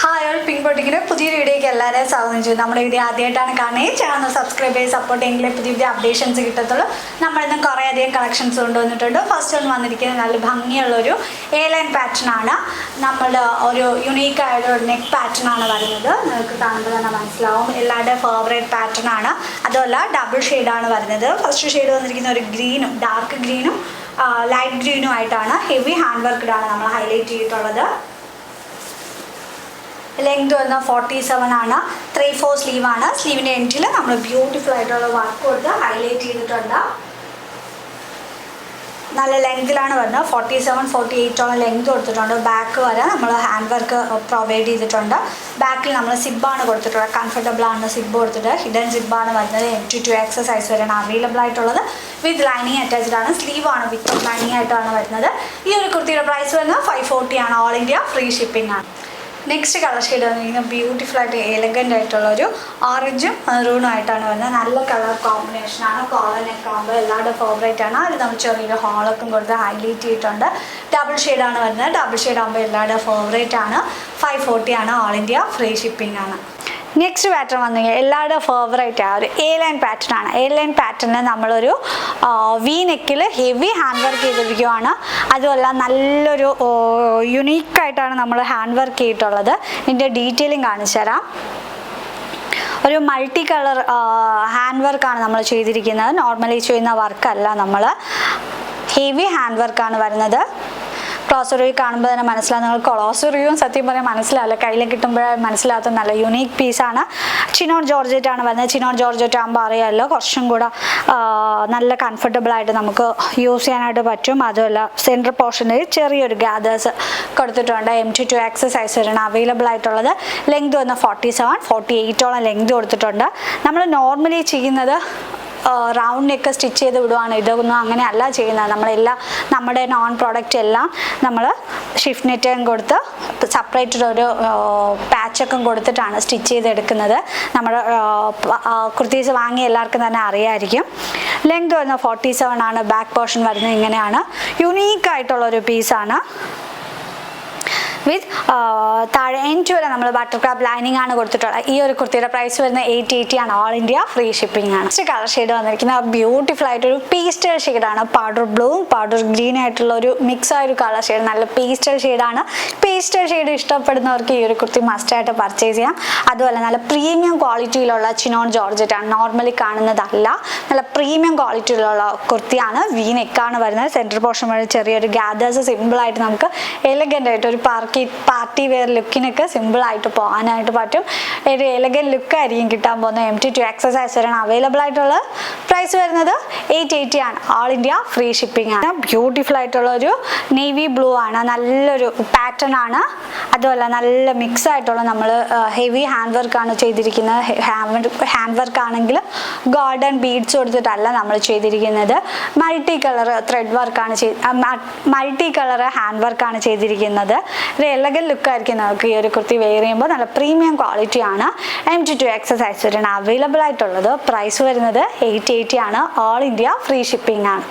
Hi all pink ബോട്ടിക്കിൻ്റെ പുതിയൊരു വീഡിയോയ്ക്ക് എല്ലാവരെയും സ്വാഗതം ചെയ്യും. നമ്മുടെ വീഡിയോ ആദ്യമായിട്ടാണ് കാണുന്നത്, ചാനൽ സബ്സ്ക്രൈബ് ചെയ്ത് സപ്പോർട്ട് ചെയ്യെങ്കിലേ പുതിയ പുതിയ അപ്ഡേഷൻസ് കിട്ടത്തുള്ളൂ. നമ്മളിന്ന് കുറേയധികം കളക്ഷൻസ് കൊണ്ടുവന്നിട്ടുണ്ട്. ഫസ്റ്റ് ഒന്ന് വന്നിരിക്കുന്നത് നല്ല ഭംഗിയുള്ളൊരു എ ലൈൻ പാറ്റേൺ ആണ്. നമ്മളുടെ ഒരു യുണീക്കായൊരു നെക്ക് പാറ്റേൺ ആണ് വരുന്നത്. നിങ്ങൾക്ക് കാണുമ്പോൾ തന്നെ മനസ്സിലാവും, എല്ലാവരുടെയും ഫേവറേറ്റ് പാറ്റേൺ ആണ്. അതുമല്ല ഡബിൾ ഷെയ്ഡാണ് വരുന്നത്. ഫസ്റ്റ് ഷെയ്ഡ് വന്നിരിക്കുന്ന ഒരു ഗ്രീനും ഡാർക്ക് ഗ്രീനും ലൈറ്റ് ഗ്രീനും ആയിട്ടാണ്. ഹെവി ഹാൻഡ് വർക്കിലാണ് നമ്മൾ ഹൈലൈറ്റ് ചെയ്തിട്ടുള്ളത്. ലെങ്ത് വന്ന 47 ആണ്. 3/4 സ്ലീവാണ്. സ്ലീവിൻ്റെ എൻഡിൽ നമ്മൾ ബ്യൂട്ടിഫുൾ ആയിട്ടുള്ള വർക്ക് കൊടുത്ത് ഹൈലൈറ്റ് ചെയ്തിട്ടുണ്ട്. നല്ല ലെങ്തിലാണ് വരുന്നത്. 47-48 ലെങ്ത് കൊടുത്തിട്ടുണ്ട്. ബാക്ക് വരെ നമ്മൾ ഹാൻഡ് വർക്ക് പ്രൊവൈഡ് ചെയ്തിട്ടുണ്ട്. ബാക്കിൽ നമ്മൾ സിബ്ബാണ് കൊടുത്തിട്ടുള്ളത്. കംഫർട്ടബിൾ ആണ് സിബ്ബ് കൊടുത്തിട്ട്. ഹിഡൻ സിബ്ബാണ് വരുന്നത്. M2 സൈസ് വരെയാണ് അവൈലബിൾ ആയിട്ടുള്ളത്. വിത്ത് ലൈനിങ് അറ്റാച്ച്ഡ് ആണ്. സ്ലീവാണ് വിത്ത് ലൈനിങ് ആയിട്ടാണ് വരുന്നത്. ഈ ഒരു കുർത്തിയുടെ പ്രൈസ് വരുന്നത് 540 ആണ്. ഓൾ ഇന്ത്യ ഫ്രീ ഷിപ്പിംഗ് ആണ്. നെക്സ്റ്റ് കളർ ഷെയ്ഡ് വന്നിരിക്കുന്നത് ബ്യൂട്ടിഫുൾ ആയിട്ട് എലഗൻ്റ് ആയിട്ടുള്ളൊരു ഓറഞ്ചും മെറൂണും ആയിട്ടാണ് വരുന്നത്. നല്ല കളർ കോമ്പിനേഷനാണ്. കോളർ നെക്ക് ആകുമ്പോൾ എല്ലാവരുടെ ഫേവറേറ്റ് ആണ്. അത് നമ്മൾ ചെറിയൊരു ഹോളൊക്കെ കൊടുത്ത് ഹൈലൈറ്റ് ചെയ്തിട്ടുണ്ട്. ഡബിൾ ഷെയ്ഡാണ് വരുന്നത്. ഡബിൾ ഷെയ്ഡ് ആകുമ്പോൾ എല്ലാവരുടെ ഫേവറേറ്റ് ആണ്. 540 ആണ്. ഓൾ ഇന്ത്യ ഫ്രീ ഷിപ്പിംഗ് ആണ്. നെക്സ്റ്റ് പാറ്റേൺ വന്നു കഴിഞ്ഞാൽ എല്ലാവരുടെ ഫേവറേറ്റ് ആ ഒരു എ ലൈൻ പാറ്റേൺ ആണ്. എ ലൈൻ പാറ്റേണിൽ നമ്മളൊരു വി നെക്കിൽ ഹെവി ഹാൻഡ് വർക്ക് ചെയ്തിരിക്കുകയാണ്. അതുമല്ല നല്ലൊരു യുണീക്കായിട്ടാണ് നമ്മൾ ഹാൻഡ് വർക്ക് ചെയ്തിട്ടുള്ളത്. ഇതിൻ്റെ ഡീറ്റെയിലിംഗ് കാണിച്ചു തരാം. ഒരു മൾട്ടി കളർ ഹാൻഡ് വർക്കാണ് നമ്മൾ ചെയ്തിരിക്കുന്നത്. നോർമലി ചെയ്യുന്ന വർക്കല്ല, നമ്മൾ ഹെവി ഹാൻഡ് വർക്കാണ് വരുന്നത്. ക്ലോസ് റിവ്യൂ കാണുമ്പോൾ തന്നെ മനസ്സിലാവും. നിങ്ങൾ ക്ലോസ് റിവ്യൂവും സത്യം പറയാൻ മനസ്സിലാവില്ല, കയ്യിൽ കിട്ടുമ്പോൾ മനസ്സിലാത്ത നല്ല യുണീക്ക് പീസാണ്. ചിനോൺ ജോർജറ്റ് ആണ് വരുന്നത്. ചിനോൺ ജോർജറ്റ് ആകുമ്പോൾ അറിയാമല്ലോ, കുറച്ചും കൂടെ നല്ല കംഫർട്ടബിളായിട്ട് നമുക്ക് യൂസ് ചെയ്യാനായിട്ട് പറ്റും. അതുമല്ല സെൻറ്റർ പോർഷനിൽ ചെറിയൊരു ഗ്യാദേഴ്സ് കൊടുത്തിട്ടുണ്ട്. M2 സൈസ് വരെയാണ് അവൈലബിൾ ആയിട്ടുള്ളത്. ലെങ്ത് വന്ന് 47-48 ലെങ്ത് കൊടുത്തിട്ടുണ്ട്. നമ്മൾ നോർമലി ചെയ്യുന്നത് റൗണ്ട് നെക്ക് സ്റ്റിച്ച് ചെയ്ത് വിടുവാണ്. ഇതൊന്നും അങ്ങനെയല്ല ചെയ്യുന്നത്. നമ്മുടെ നോൺ പ്രോഡക്റ്റ് എല്ലാം നമ്മൾ ഷിഫ്റ്റ് നെറ്റും കൊടുത്ത് സെപ്പറേറ്റ് ഒരു പാച്ചൊക്കെ കൊടുത്തിട്ടാണ് സ്റ്റിച്ച് ചെയ്തെടുക്കുന്നത്. നമ്മുടെ കുർത്തീസ് വാങ്ങി എല്ലാവർക്കും തന്നെ അറിയാമായിരിക്കും. ലെങ്ത് വരുന്നത് 47 ആണ്. ബാക്ക് പോർഷൻ വരുന്നത് ഇങ്ങനെയാണ്. യുണീക്കായിട്ടുള്ളൊരു പീസാണ്. വിത്ത് താഴെ എൻഡ് വരെ നമ്മൾ ബട്ടർ ക്രാപ്പ് ലൈനിങ് ആണ് കൊടുത്തിട്ടുള്ളത്. ഈ ഒരു കുർത്തിയുടെ പ്രൈസ് വരുന്നത് 880 ആണ്. ഓൾ ഇന്ത്യ ഫ്രീ ഷിപ്പിംഗ് ആണ്. നെക്സ്റ്റ് കളർ ഷെയ്ഡ് വന്നിരിക്കുന്നത് ബ്യൂട്ടിഫുൾ ആയിട്ടൊരു പേസ്റ്റൽ ഷെയ്ഡാണ്. പൗഡർ ബ്ലൂവും പൗഡർ ഗ്രീൻ ആയിട്ടുള്ള ഒരു മിക്സ് ആയൊരു കളർ ഷെയ്ഡ്. നല്ല പേസ്റ്റൽ ഷെയ്ഡാണ്. പേസ്റ്റൽ ഷെയ്ഡ് ഇഷ്ടപ്പെടുന്നവർക്ക് ഈ ഒരു കുർത്തി മസ്റ്റായിട്ട് പർച്ചേസ് ചെയ്യാം. അതുപോലെ നല്ല പ്രീമിയം ക്വാളിറ്റിയിലുള്ള ചിനോൺ ജോർജറ്റ് ആണ്. നോർമലി കാണുന്നതല്ല, നല്ല പ്രീമിയം ക്വാളിറ്റിയിലുള്ള കുർത്തിയാണ്. വി നെക്കാണ് വരുന്നത്. സെൻറ്റർ പോർഷൻ വരെ ചെറിയൊരു ഗ്യാദേഴ്സ് സിമ്പിളായിട്ട് നമുക്ക് എലഗൻ്റ് ആയിട്ട് ഒരു പാർട്ടി വെയർ ലുക്കിനൊക്കെ സിമ്പിളായിട്ട് പോകാനായിട്ട് പറ്റും. ഒരു എലഗൻ്റ് ലുക്കായിരിക്കും കിട്ടാൻ പോകുന്നത്. M2 സൈസ് വരെയാണ് അവൈലബിൾ ആയിട്ടുള്ളത്. പ്രൈസ് വരുന്നത് 880 ആണ്. ഓൾ ഇന്ത്യ ഫ്രീ ഷിപ്പിംഗ് ആണ്. ബ്യൂട്ടിഫുൾ ആയിട്ടുള്ള ഒരു നേവി ബ്ലൂ ആണ്. നല്ലൊരു പാറ്റേൺ ആണ്. അതുമല്ല നല്ല മിക്സ് ആയിട്ടുള്ള നമ്മൾ ഹെവി ഹാൻഡ് വർക്കാണ് ചെയ്തിരിക്കുന്നത്. ഹാൻഡ് വർക്ക് ആണെങ്കിൽ ഗോൾഡൻ ബീഡ്സ് കൊടുത്തിട്ടല്ല നമ്മൾ ചെയ്തിരിക്കുന്നത്. മൾട്ടി കളർ ത്രെഡ് വർക്കാണ് മൾട്ടി കളർ ഹാൻഡ് വർക്കാണ് ചെയ്തിരിക്കുന്നത്. ഒരു എലഗൻ ലുക്കായിരിക്കും നമുക്ക് ഈ ഒരു കുർത്തി വെയർ ചെയ്യുമ്പോൾ. നല്ല പ്രീമിയം ക്വാളിറ്റിയാണ്. M2 സൈസ് വരെയാണ് അവൈലബിൾ ആയിട്ടുള്ളത്. പ്രൈസ് വരുന്നത് 880 ആണ്. ഓൾ ഇന്ത്യ ഫ്രീ ഷിപ്പിംഗ് ആണ്.